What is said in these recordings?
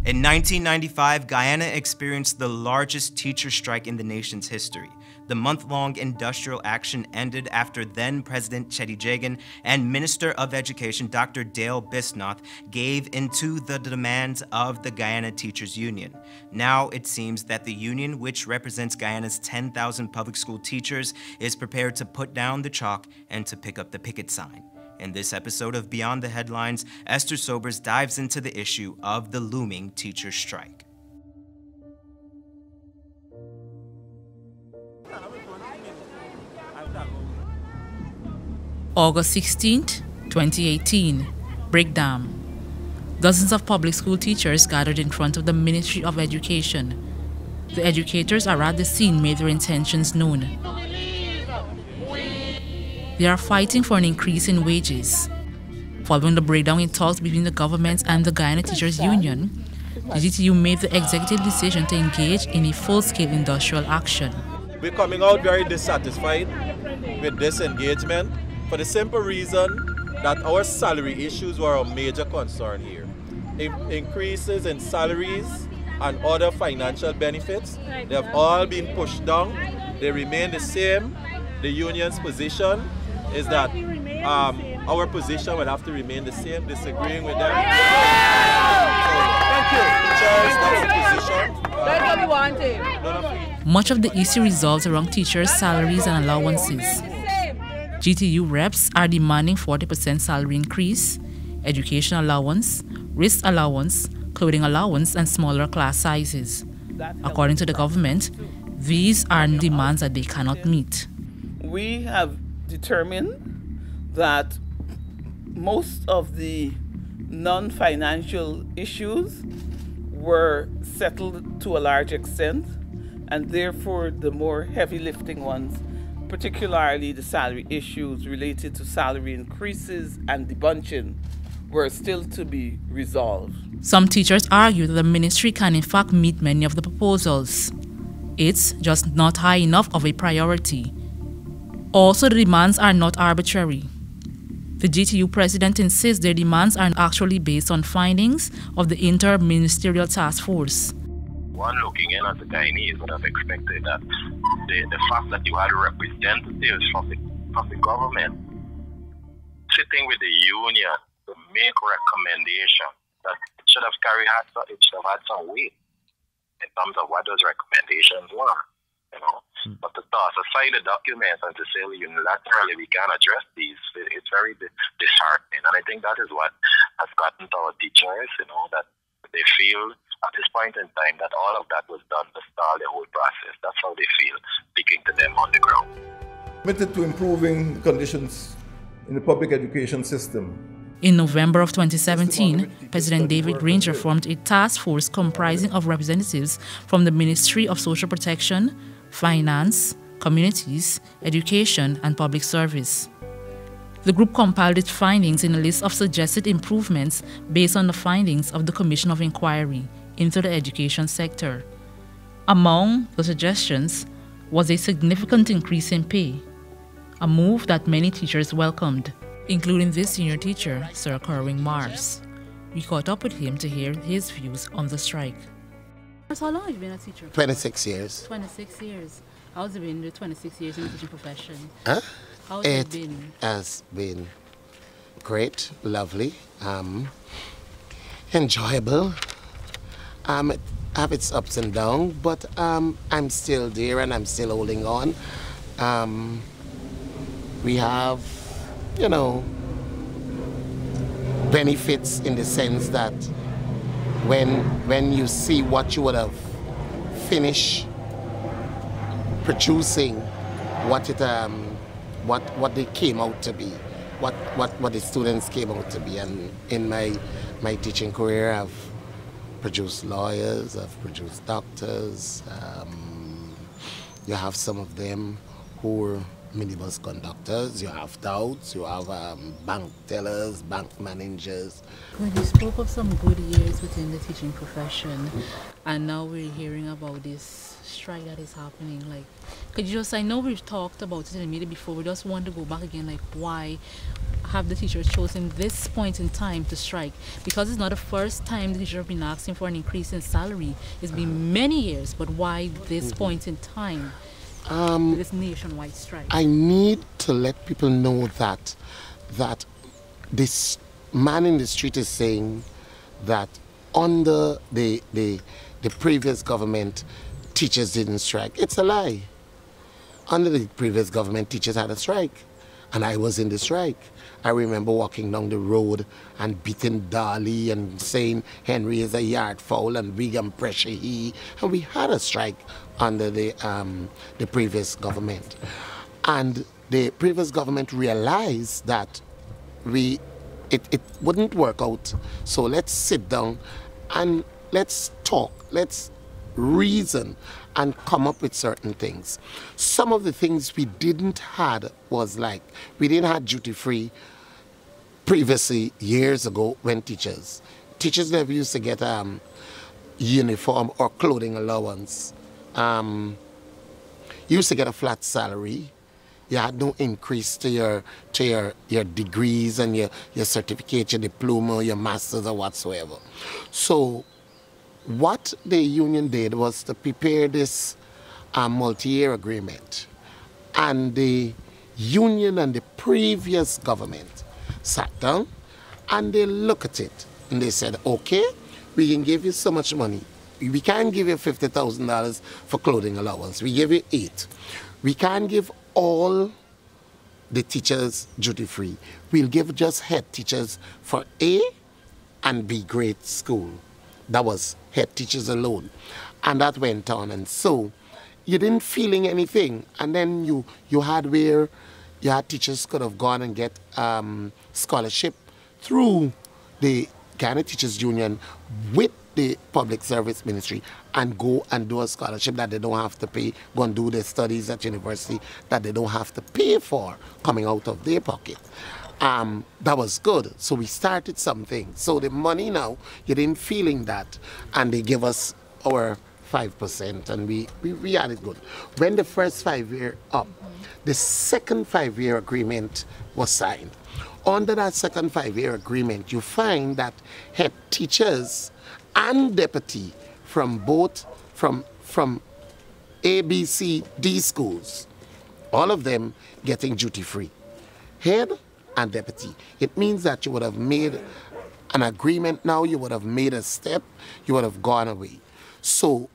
In 1995, Guyana experienced the largest teacher strike in the nation's history. The month-long industrial action ended after then-President Cheddi Jagan and Minister of Education Dr. Dale Bisnoth gave into the demands of the Guyana Teachers Union. Now it seems that the union, which represents Guyana's 10,000 public school teachers, is prepared to put down the chalk and to pick up the picket sign. In this episode of Beyond the Headlines, Esther Sobers dives into the issue of the looming teacher strike. August 16th, 2018, Breakdown. Dozens of public school teachers gathered in front of the Ministry of Education. The educators are at the scene made their intentions known. They are fighting for an increase in wages. Following the breakdown in talks between the government and the Guyana Teachers Union, the GTU made the executive decision to engage in a full-scale industrial action. We're coming out very dissatisfied with this engagement for the simple reason that our salary issues were a major concern here. Increases in salaries and other financial benefits, they have all been pushed down. They remain the same. The union's position is that our position will have to remain the same, disagreeing with them. Thank you. That's what we wanted. Much of the issue revolves around teachers' salaries and allowances. GTU reps are demanding 40% salary increase, education allowance, risk allowance, clothing allowance, and smaller class sizes. According to the government, these are demands that they cannot meet. We have determined that most of the non-financial issues were settled to a large extent, and therefore the more heavy lifting ones, particularly the salary issues related to salary increases and debunching, were still to be resolved. Some teachers argue that the ministry can in fact meet many of the proposals. It's just not high enough of a priority. Also, the demands are not arbitrary. The GTU president insists their demands are actually based on findings of the Inter-Ministerial Task Force. One looking in at the Guyanese would have expected that the fact that you had representatives from the government sitting with the union to make recommendation, that it should have had some weight in terms of what those recommendations were. But to toss aside the documents and to say unilaterally we can address these, it's very disheartening. And I think that is what has gotten to our teachers, that they feel at this point in time that all of that was done to stall the whole process. That's how they feel, speaking to them on the ground. Committed to improving conditions in the public education system. In November of 2017, President David Granger formed a task force comprising of representatives from the Ministry of Social Protection, Finance, Communities, Education, and Public Service. The group compiled its findings in a list of suggested improvements based on the findings of the Commission of Inquiry into the education sector. Among the suggestions was a significant increase in pay, a move that many teachers welcomed, including this senior teacher, Sir Kerwin Mars. We caught up with him to hear his views on the strike. How long have you been a teacher? 26 years. 26 years. How's it been the 26 years in the teaching profession? How's it been? It has been great, lovely, enjoyable. It have its ups and downs, but I'm still there and I'm still holding on. We have, benefits in the sense that when you see what you would have finished producing, what they came out to be, what the students came out to be. And in my teaching career, I've produced lawyers, I've produced doctors. You have some of them who minibus conductors, you have touts, you have bank tellers, bank managers. Well, you spoke of some good years within the teaching profession, and now we're hearing about this strike that is happening. Like, could you just, I know we've talked about it in the media before, we just want to go back again, like, why have the teachers chosen this point in time to strike? Because it's not the first time the teachers have been asking for an increase in salary. It's been many years, but why this point in time? This nationwide strike. I need to let people know that this man in the street is saying that under the previous government, teachers didn't strike. It's a lie. Under the previous government, teachers had a strike, and I was in the strike. I remember walking down the road and beating Darley and saying Henry is a yard foul and Wiggum pressure he. And we had a strike under the previous government. And the previous government realized that it wouldn't work out. So let's sit down and let's talk. Let's reason and come up with certain things. Some of the things we didn't had was like, we didn't have duty-free previously, years ago, when teachers never used to get uniform or clothing allowance. You used to get a flat salary. You had no increase to your degrees and your certificate, your diploma, your master's or whatsoever. So what the union did was to prepare this multi-year agreement. And the union and the previous government sat down and they looked at it and they said, okay, we can give you so much money. We can't give you $50,000 for clothing allowance. We give you 8. We can't give all the teachers duty free. We'll give just head teachers for A and B grade school. That was head teachers alone. And that went on. And so you didn't feeling anything. And then you had where you had teachers could have gone and get scholarship through the Ghana Teachers Union with the Public Service Ministry and go and do a scholarship that they don't have to pay, go and do their studies at university that they don't have to pay for coming out of their pocket. That was good. So we started something. So the money now, you didn't feeling that, and they give us our 5%, and we had it good. When the first 5-year up, the second 5-year agreement was signed. Under that second 5-year agreement, you find that head teachers and deputy from both, from A, B, C, D schools, all of them getting duty-free. Head and deputy. It means that you would have made an agreement now, you would have made a step, you would have gone away. So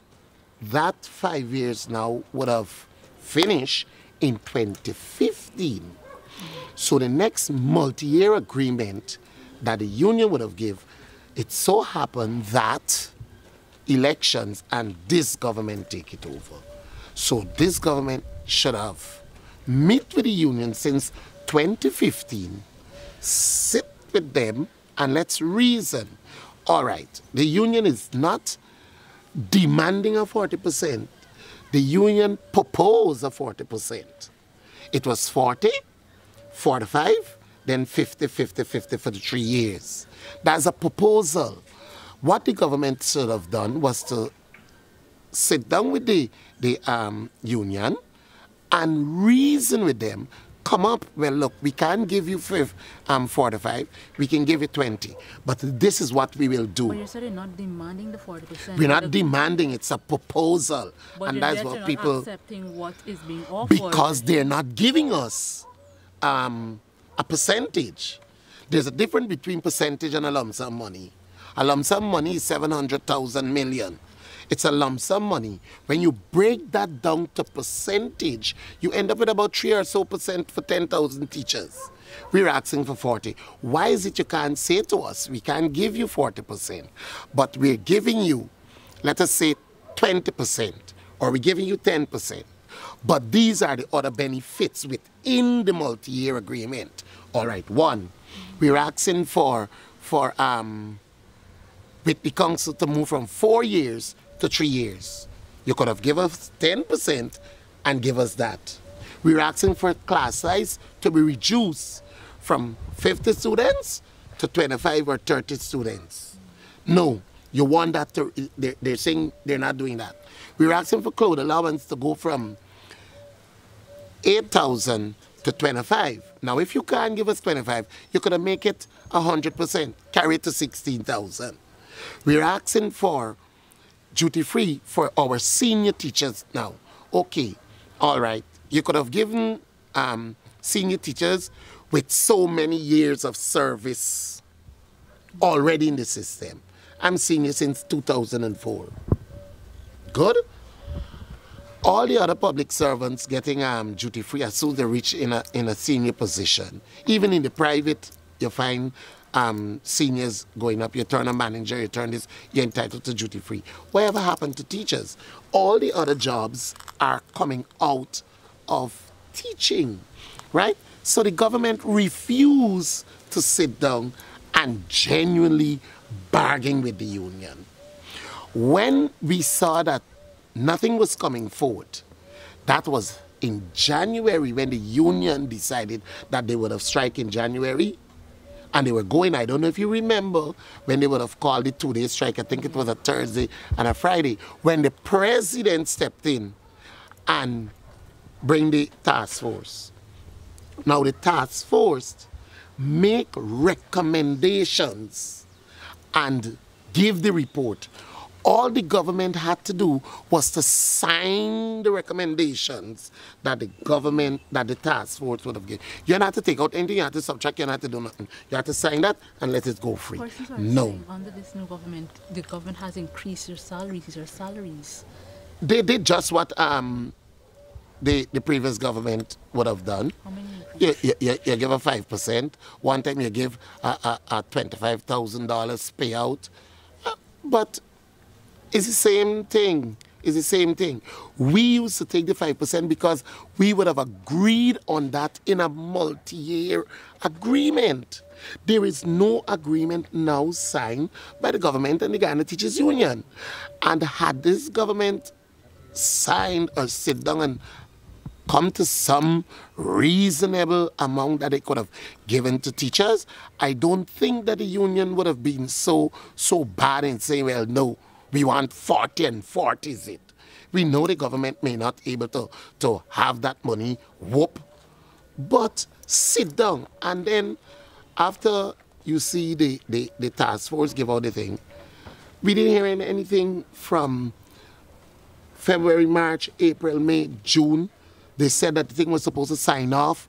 that 5 years now would have finished in 2015. So the next multi-year agreement that the union would have given, it so happened that elections and this government take it over. So this government should have met with the union since 2015, sit with them and let's reason. All right, the union is not demanding a 40%. The union proposed a 40%. It was 40, 45, then 50, 50, 50 for the 3 years. That's a proposal. What the government should have done was to sit down with the union and reason with them, come up, well, look, we can't give you 45, we can give you 20, but this is what we will do. But you said you're not demanding the 40%. We're not demanding, it's a proposal. But and that's what people... not accepting what is being offered. Because they're not giving us a percentage. There's a difference between percentage and a lump sum money. A lump sum money is 700,000 million. It's a lump sum money. When you break that down to percentage, you end up with about 3 or so % for 10,000 teachers. We're asking for 40. Why is it you can't say to us, we can't give you 40%, but we're giving you, let us say 20%, or we're giving you 10%. But these are the other benefits within the multi-year agreement. All right, one, we're asking for with the council to move from 4 years to 3 years. You could have given us 10% and give us that. We're asking for class size to be reduced from 50 students to 25 or 30 students. No, you want that to, they're saying they're not doing that. We're asking for clothes allowance to go from 8,000 to 25. Now, if you can't give us 25, you could make it 100%, carry it to 16,000. We're asking for duty-free for our senior teachers now. Okay, all right. You could have given senior teachers with so many years of service already in the system. I'm senior since 2004. Good. All the other public servants getting duty-free as soon as they reach in a senior position. Even in the private, you find seniors going up. You turn a manager, you turn this, you're entitled to duty-free. Whatever happened to teachers? All the other jobs are coming out of teaching, right? So the government refused to sit down and genuinely bargain with the union. When we saw that nothing was coming forward, that was in January when the union decided that they would have strike in January, and they were going, I don't know if you remember, when they would have called it 2-day strike. I think it was a Thursday and a Friday, when the president stepped in and bring the task force. Now the task force make recommendations and give the report. All the government had to do was to sign the recommendations that the government, that the task force would have given. You don't have to take out anything, you have to subtract, you don't have to do nothing. You have to sign that and let it go free. No. Under this new government, the government has increased your salaries. They did just what the previous government would have done. How many You give a 5%. One time you give a $25,000 payout. But it's the same thing. It's the same thing. We used to take the 5% because we would have agreed on that in a multi-year agreement. There is no agreement now signed by the government and the Ghana Teachers Union. And had this government signed or sit down and come to some reasonable amount that they could have given to teachers, I don't think that the union would have been so bad in saying, well, no, we want 40 and 40 is it. We know the government may not be able to have that money, whoop, but sit down. And then after you see the task force give out the thing, we didn't hear anything from February, March, April, May, June. They said that the thing was supposed to sign off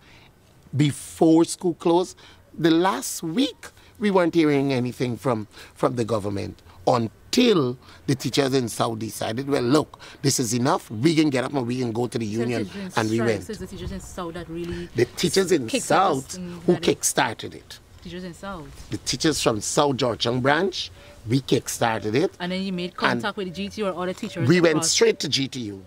before school closed. The last week, we weren't hearing anything from the government until the teachers in South decided, well, look, this is enough. We can get up and we can go to the union. And we went. So it's the teachers in South that really... The teachers in South who kick-started it. Teachers in South? The teachers from South Georgetown branch, we kick-started it. And then you made contact with the GTU or other teachers? We went straight to GTU.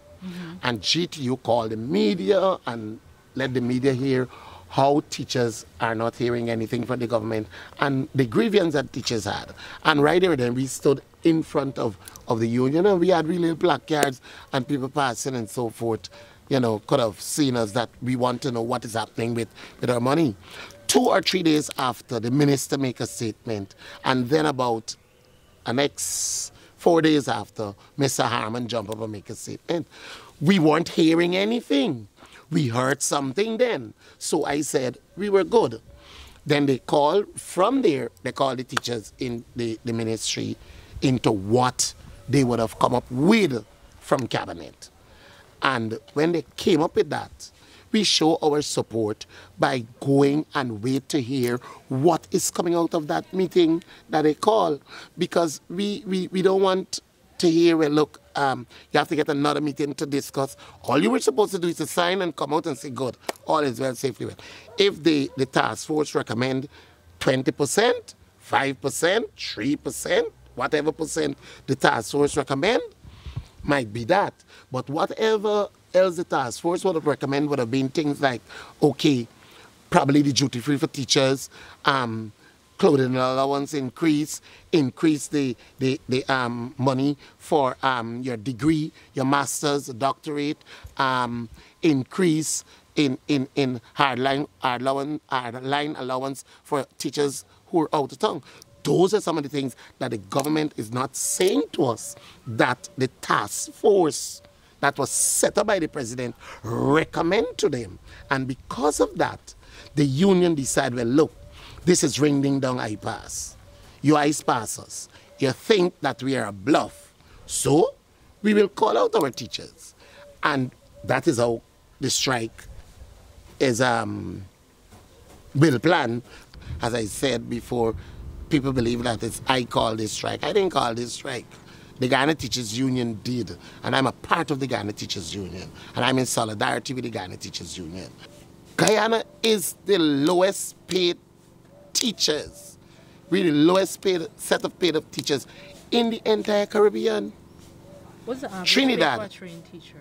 And GTU called the media and let the media hear how teachers are not hearing anything from the government and the grievance that teachers had. And right there then we stood in front of the union and we had really placards and people passing and so forth, you know, could have seen us that we want to know what is happening with our money. 2 or 3 days after, the minister make a statement, and then about the next 4 days after, Mr. Harman jump up and make a statement. We weren't hearing anything. We heard something then. So I said, we were good. Then they called, from there, they called the teachers in the ministry into what they would have come up with from cabinet. And when they came up with that, we show our support by going and wait to hear what is coming out of that meeting that they call. Because we don't want to hear, well, look, you have to get another meeting to discuss. All you were supposed to do is to sign and come out and say, good, all is well, safely well. If the task force recommend 20%, 5%, 3%, whatever percent the task force recommend, might be that. But whatever else the task force would have recommended would have been things like, okay, probably the duty free for teachers, clothing allowance increase the money for your degree, your master's, doctorate, increase in hardline allowance for teachers who are out of town. Those are some of the things that the government is not saying to us, that the task force that was set up by the president recommend to them. And because of that, the union decided, well, look, this is ringing down I-pass. You I-pass us. You think that we are a bluff. So we will call out our teachers. And that is how the strike is will plan. As I said before, people believe that it's I called this strike. I didn't call this strike. The Ghana Teachers Union did, and I'm a part of the Ghana Teachers Union, and I'm in solidarity with the Ghana Teachers Union. Guyana is the lowest paid teachers, really lowest paid set of paid teachers in the entire Caribbean. What's the average Trinidad. pay for a trained teacher?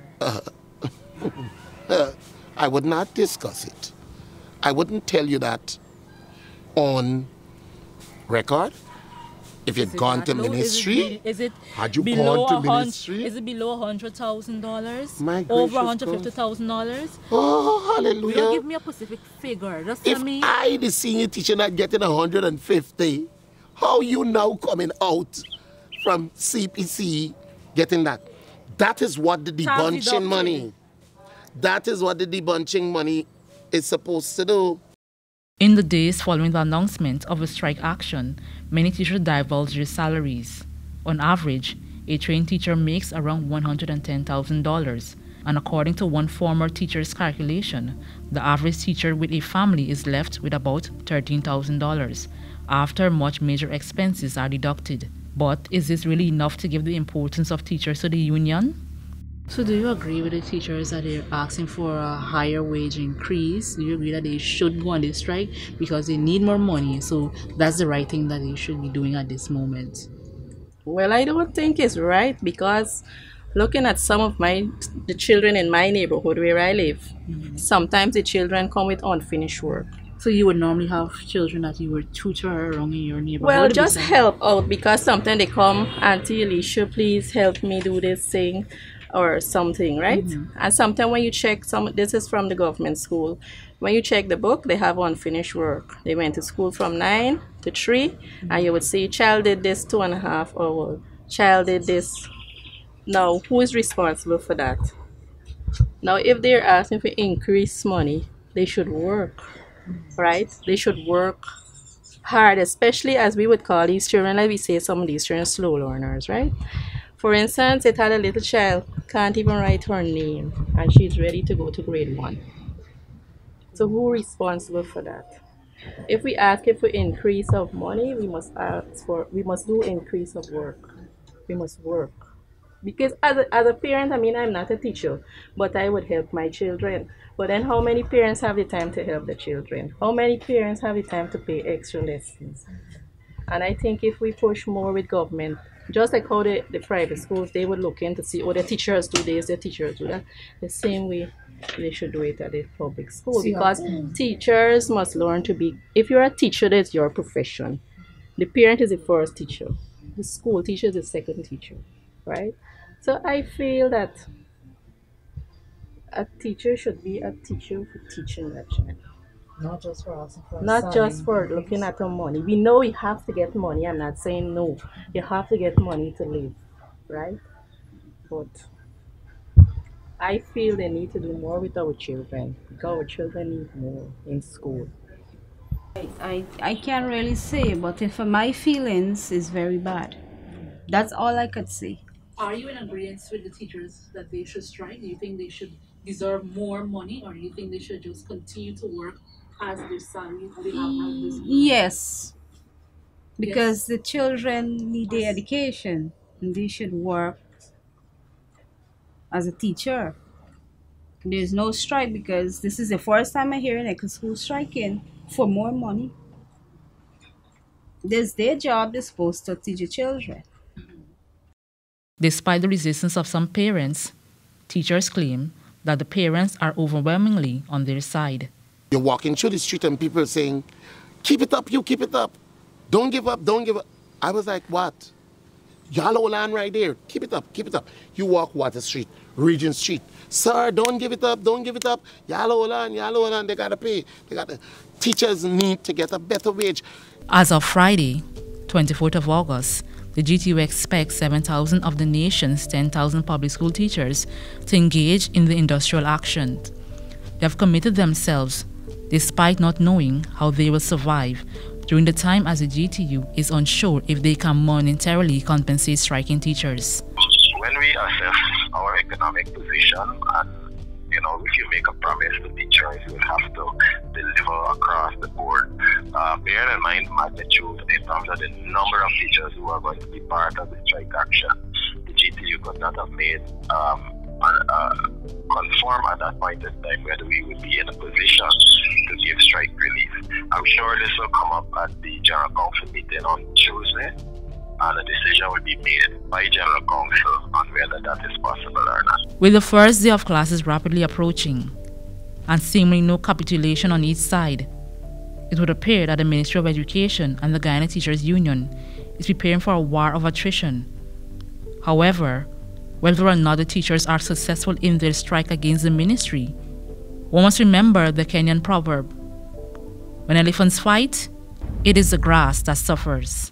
I would not discuss it. I wouldn't tell you that on record. If you'd gone to ministry, had you gone to ministry? Is it below $100,000? My over gracious $150,000? Oh, hallelujah. You don't give me a specific figure. Just tell If me. I, the senior teacher, not getting 150, how you now coming out from CPC getting that? That is what the debunching money. That is what the debunching money is supposed to do. In the days following the announcement of a strike action, many teachers divulged their salaries. On average, a trained teacher makes around $110,000, and according to one former teacher's calculation, the average teacher with a family is left with about $13,000, after much major expenses are deducted. But is this really enough to give the importance of teachers to the union? So do you agree with the teachers that they're asking for a higher wage increase? Do you agree that they should go on this strike because they need more money? So that's the right thing that they should be doing at this moment. Well, I don't think it's right, because looking at some of the children in my neighborhood where I live, sometimes the children come with unfinished work. So you would normally have children that you would tutor around in your neighborhood? Well, just help out, because sometimes they come, Auntie Alicia, please help me do this thing or something, right? And sometimes when you check, this is from the government school, when you check the book, they have unfinished work. They went to school from 9 to 3, and you would see child did this 2.5 hours, child did this. Now, who is responsible for that? Now, if they're asking for increased money, they should work, right? They should work hard, especially as we would call these children, like we say some of these children, slow learners, right? For instance, it had a little child, can't even write her name, and she's ready to go to grade 1. So who is responsible for that? If we ask for increase of money, we must do increase of work. We must work. Because as a parent, I mean, I'm not a teacher, but I would help my children. But then how many parents have the time to help the children? How many parents have the time to pay extra lessons? And I think if we push more with government, just like how the private schools, they would look in to see, oh, the teachers do this, the teachers do that. The same way they should do it at the public school. Because teachers must learn to be, if you're a teacher, that's your profession. The parent is the first teacher. The school teacher is the second teacher, right? So I feel that a teacher should be a teacher for teaching that child. Not just for asking for Not just for looking at the money. We know you have to get money. I'm not saying no. You have to get money to live, right? But I feel they need to do more with our children, because our children need more in school. I can't really say, but for my feelings, it's very bad. That's all I could say. Are you in agreement with the teachers that they should strike? Do you think they should deserve more money, or do you think they should just continue to work as their salary they have at this moment? Yes, because the children need their education, and they should work as a teacher. There's no strike, because this is the first time I'm hearing it, who's striking for more money. There's their job, they're supposed to teach the children. Despite the resistance of some parents, teachers claim that the parents are overwhelmingly on their side. You're walking through the street and people are saying, keep it up, you keep it up. Don't give up, don't give up. I was like, what? Y'all hold on right there. Keep it up, keep it up. You walk Water Street, Regent Street. Sir, don't give it up, don't give it up. Y'all hold on, y'all hold on. They gotta pay. Teachers need to get a better wage. As of Friday, 24th of August, the GTU expects 7,000 of the nation's 10,000 public school teachers to engage in the industrial action. They have committed themselves, despite not knowing how they will survive during the time as the GTU is unsure if they can monetarily compensate striking teachers. When we assess our economic position, and if you make a promise to teachers, you have to deliver across the board. Bearing in mind the magnitude in terms of the number of teachers who are going to be part of the strike action, the GTU could not have made conform at that point in time whether we would be in a position to give strike relief. I'm sure this will come up at the General Council meeting on Tuesday, and a decision will be made by General Council on whether that is possible or not. With the first day of classes rapidly approaching, and seemingly no capitulation on each side, it would appear that the Ministry of Education and the Guyana Teachers Union is preparing for a war of attrition. However, whether or not the teachers are successful in their strike against the ministry, one must remember the Kenyan proverb, when elephants fight, it is the grass that suffers.